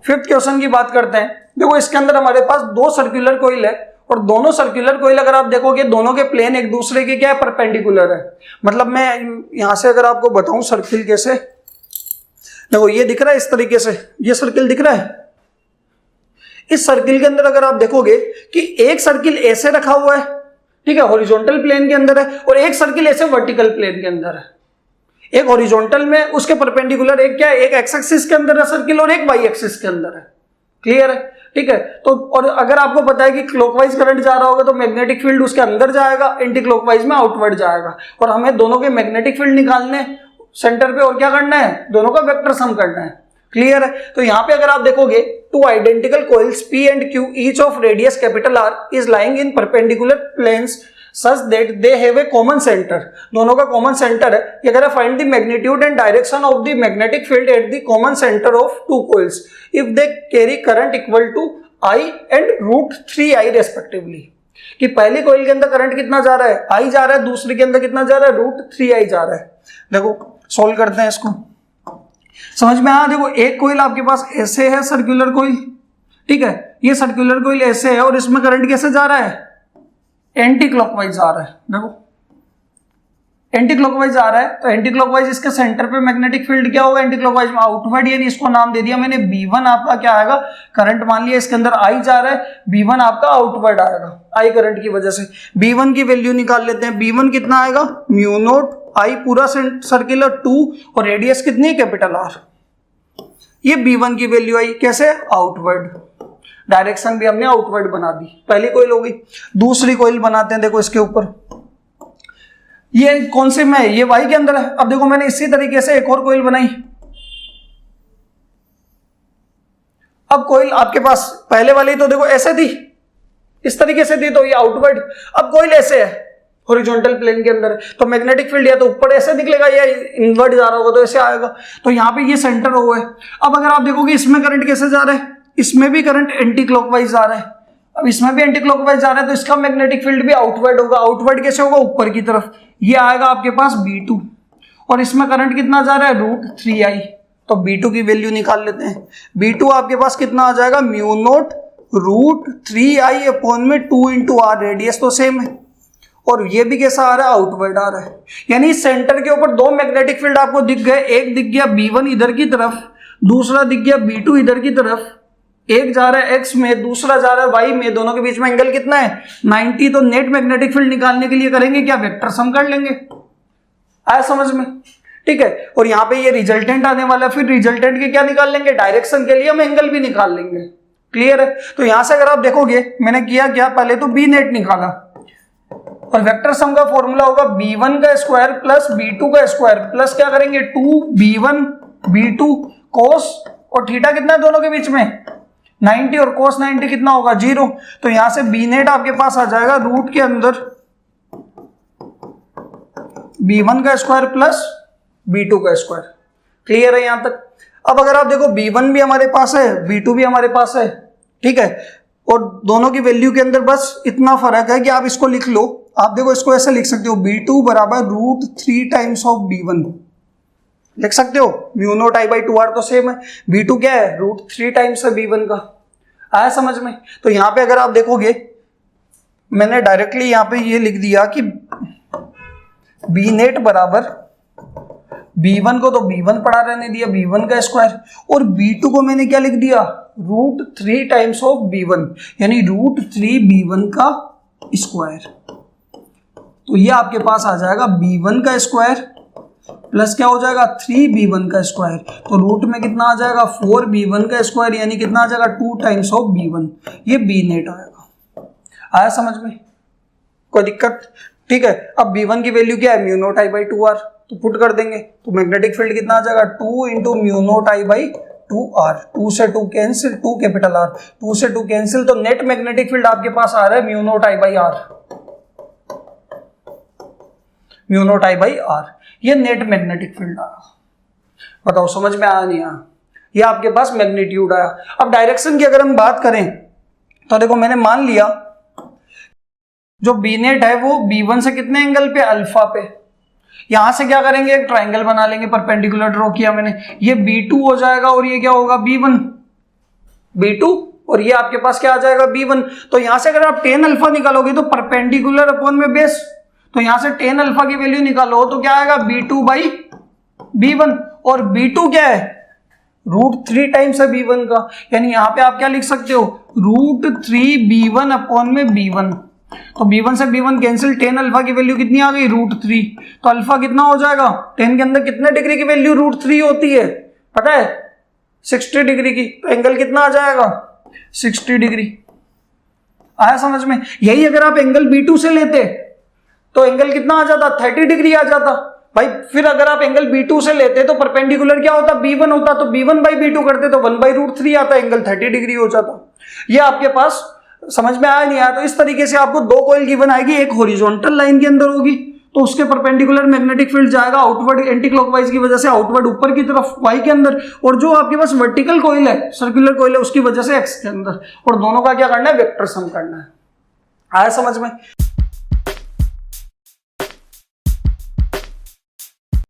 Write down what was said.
Fifth question की बात करते हैं। देखो इसके अंदर हमारे पास दो सर्कुलर कोइल है और दोनों सर्कुलर कोइल अगर आप देखोगे दोनों के प्लेन एक दूसरे के क्या है, परपेंडिकुलर है। मतलब मैं यहां से अगर आपको बताऊं सर्किल कैसे, देखो ये दिख रहा है इस तरीके से, ये सर्किल दिख रहा है। इस सर्किल के अंदर अगर आप देखोगे कि एक सर्किल ऐसे रखा हुआ है, ठीक है, हॉरिजॉन्टल प्लेन के अंदर है, और एक सर्किल ऐसे वर्टिकल प्लेन के अंदर है। एक हॉरिजॉन्टल में उसके परपेंडिकुलर एक क्या है, एक एक्स एक्सिस के अंदर है सर्किल और एक वाई एक्सिस के अंदर है। क्लियर है, ठीक है। तो और अगर आपको पता है कि क्लॉकवाइज करंट जा रहा होगा तो मैग्नेटिक फील्ड उसके अंदर जाएगा, एंटी क्लॉकवाइज में आउटवर्ड जाएगा। और हमें दोनों के मैग्नेटिक फील्ड निकालने सेंटर पे, और क्या करना है, दोनों का वेक्टर सम करना है। क्लियर है। तो यहां पे अगर आप देखोगे two identical coils P and Q each of radius capital R is lying in perpendicular planes such that they have a common center। दोनों का कॉमन सेंटर है। ये कह रहा है find the magnitude and direction of the magnetic field at the common centre of two coils if they carry current equal to I and √3I respectively. कि पहली coil के अंदर करंट कितना जा रहा है, I जा रहा है, दूसरी के अंदर कितना जा रहा है, √3I जा रहा है। देखो सोल्व करते हैं इसको, समझ में आया। देखो एक कोइल आपके पास ऐसे है, सर्कुलर कोइल, ठीक है, ये सर्कुलर कोइल ऐसे है और इसमें करंट कैसे जा रहा है, एंटी क्लॉकवाइज जा रहा है। देखो एंटी क्लॉकवाइज आ रहा है, तो एंटी क्लॉकवाइज इसके सेंटर पे मैग्नेटिक फील्ड क्या होगा, एंटी क्लॉकवाइज में आउटवर्ड, यानी इसको नाम दे दिया मैंने B1। आपका क्या आएगा, करंट मान लिया इसके अंदर I जा रहा है, B1 आपका आउटवर्ड आएगा I करंट की वजह से। B1 की वैल्यू निकाल लेते हैं। B1 कितना आएगा, म्यू नोट I पूरा सर्किलर 2 और रेडियस कितनी, कैपिटल R। ये B1 की वैल्यू आई, कैसे, आउटवर्ड। डायरेक्शन भी हमने आउटवर्ड बना दी। पहली कोइल हो गई। दूसरी कोइल बनाते हैं। देखो इसके ऊपर ये कौन से में है, ये वाई के अंदर है। अब देखो मैंने इसी तरीके से एक और कोइल बनाई। अब कोइल आपके पास पहले वाली तो देखो ऐसे थी, इस तरीके से थी, तो ये आउटवर्ड। अब कोइल ऐसे है, हॉरिजॉन्टल प्लेन के अंदर, तो मैग्नेटिक फील्ड या तो ऊपर ऐसे निकलेगा या इनवर्ट जा रहा होगा तो ऐसे आएगा। तो यहाँ पे ये सेंटर हुआ है। अब अगर आप देखोगे इसमें करंट कैसे जा रहा है, इसमें भी करंट एंटी क्लॉकवाइज जा रहा है। अब इसमें भी एंटी क्लॉकवाइज जा रहा है तो इसका मैग्नेटिक फील्ड भी आउटवर्ड होगा। आउटवर्ड कैसे होगा, ऊपर की तरफ। ये आएगा आपके पास B2 और इसमें करंट कितना जा रहा है, √3I। तो B2 की वैल्यू निकाल लेते हैं। B2 आपके पास कितना आ जाएगा, म्यू नोट √3I अपॉन में 2 × R। रेडियस तो सेम है और ये भी कैसा आ रहा है, आउटवर्ड आ रहा है। यानी सेंटर के ऊपर दो मैग्नेटिक फील्ड आपको दिख गए। एक दिख गया B1 इधर की तरफ, दूसरा दिख गया B2 इधर की तरफ। एक जा रहा है X में, दूसरा जा रहा है Y में। दोनों के बीच में एंगल कितना है, 90। तो नेट मैग्नेटिक फील्ड निकालने के लिए करेंगे क्या, वेक्टर सम कर लेंगे। आया समझ में, ठीक है। और यहाँ पे ये रिजल्टेंट आने वाला है, फिर रिजल्टेंट के क्या निकाल लेंगे, डायरेक्शन के लिए हम एंगल भी निकाल लेंगे। क्लियर है। तो यहां से अगर आप देखोगे मैंने किया क्या, पहले तो B नेट निकाला और वेक्टर सम का फॉर्मूला होगा B1 का स्क्वायर प्लस B2 का स्क्वायर प्लस क्या करेंगे 2B1 B2 कोस, और थीटा कितना है दोनों के बीच में, 90, और कोस 90 कितना होगा, 0। तो यहां से B नेट आपके पास आ जाएगा रूट के अंदर B1 का स्क्वायर प्लस B2 का स्क्वायर। क्लियर है यहां तक। अब अगर आप देखो B1 भी हमारे पास है, B2 भी हमारे पास है, ठीक है, और दोनों की वैल्यू के अंदर बस इतना फर्क है कि आप इसको लिख लो। आप देखो इसको ऐसे लिख सकते हो, B2 बराबर √3 टाइम्स ऑफ B1 लिख सकते हो। म्यू नोट I/2R तो सेम है, B2 क्या है, √3 टाइम्स है B1 का। आया समझ में। तो यहां पे अगर आप देखोगे मैंने डायरेक्टली यहां पे ये लिख दिया कि B नेट बराबर B1 को तो B1 पड़ा रहने दिया, B1 का स्क्वायर, और B2 को मैंने क्या लिख दिया, √3 टाइम्स ऑफ B1, यानी √3 B1 का स्क्वायर। तो ये आपके पास आ जाएगा B1 का स्क्वायर प्लस क्या हो जाएगा 3B1 का स्क्वायर। तो रूट में कितना आ जाएगा 4B1 का स्क्वायर, यानी कितना आ जाएगा 2 टाइम्स ऑफ B1। ये B नेट आएगा। आया समझ में, कोई दिक्कत, ठीक है। अब B1 की वैल्यू क्या है, म्यू नोट I/2R, तो पुट कर देंगे तो मैग्नेटिक फील्ड कितना आ जाएगा 2 × म्यू नोट I/2R। 2 से 2 कैंसिल, 2 कैपिटल R, 2 से 2 कैंसिल, तो नेट मैग्नेटिक फील्ड आपके पास आ रहा है mu naught I/R, mu naught I/R। ये नेट मैग्नेटिक फील्ड आया। बताओ समझ में आया नहीं आया। ये आपके पास मैग्नीट्यूड आया। अब डायरेक्शन की अगर हम बात करें तो देखो मैंने मान लिया जो B नेट है वो B1 से कितने एंगल पे, अल्फा पे। यहां से क्या करेंगे, एक ट्राइंगल बना लेंगे, परपेंडिकुलर ड्रॉ किया मैंने, ये B2 हो जाएगा और ये क्या होगा B1। B2 और ये आपके पास क्या आ जाएगा B1। तो यहां से अगर आप tan अल्फा निकालोगे तो परपेंडिकुलर अपॉन में बेस, तो यहां से tan अल्फा की वैल्यू निकालो तो क्या आएगा B2/B1 और B2 क्या है √3 टाइम्स है B1 का, यानी यहां पे आप क्या लिख सकते हो √3B1 अपॉन में B1। तो B1 से B1 कैंसिल, tan अल्फा की वैल्यू कितनी आ गई √3, तो अल्फा कितना हो जाएगा tan के अंदर कितने डिग्री की वैल्यू √3 होती है पता है 60 डिग्री की, तो एंगल कितना आ जाएगा 60 डिग्री। आया समझ में। यही अगर आप एंगल B2 से लेते तो एंगल कितना आ जाता 30 डिग्री आ जाता भाई। फिर अगर आप एंगल B2 से लेते तो परपेंडिकुलर क्या होता B1 होता, तो B1/B2 करते तो 1/√3 आता, एंगल 30 डिग्री हो जाता। ये आपके पास समझ में आया नहीं आया। तो इस तरीके से आपको दो कॉइल गिवन आएगी, एक हॉरिजॉन्टल लाइन के अंदर होगी तो उसके परपेंडिकुलर मैग्नेटिक फील्ड जाएगा आउटवर्ड एंटी क्लॉकवाइज की वजह से आउटवर्ड ऊपर की तरफ y के अंदर, और जो आपके पास वर्टिकल कॉइल है सर्कुलर कॉइल है उसकी वजह से x के अंदर, और दोनों का क्या करना है वेक्टर सम करना है। आया समझ में।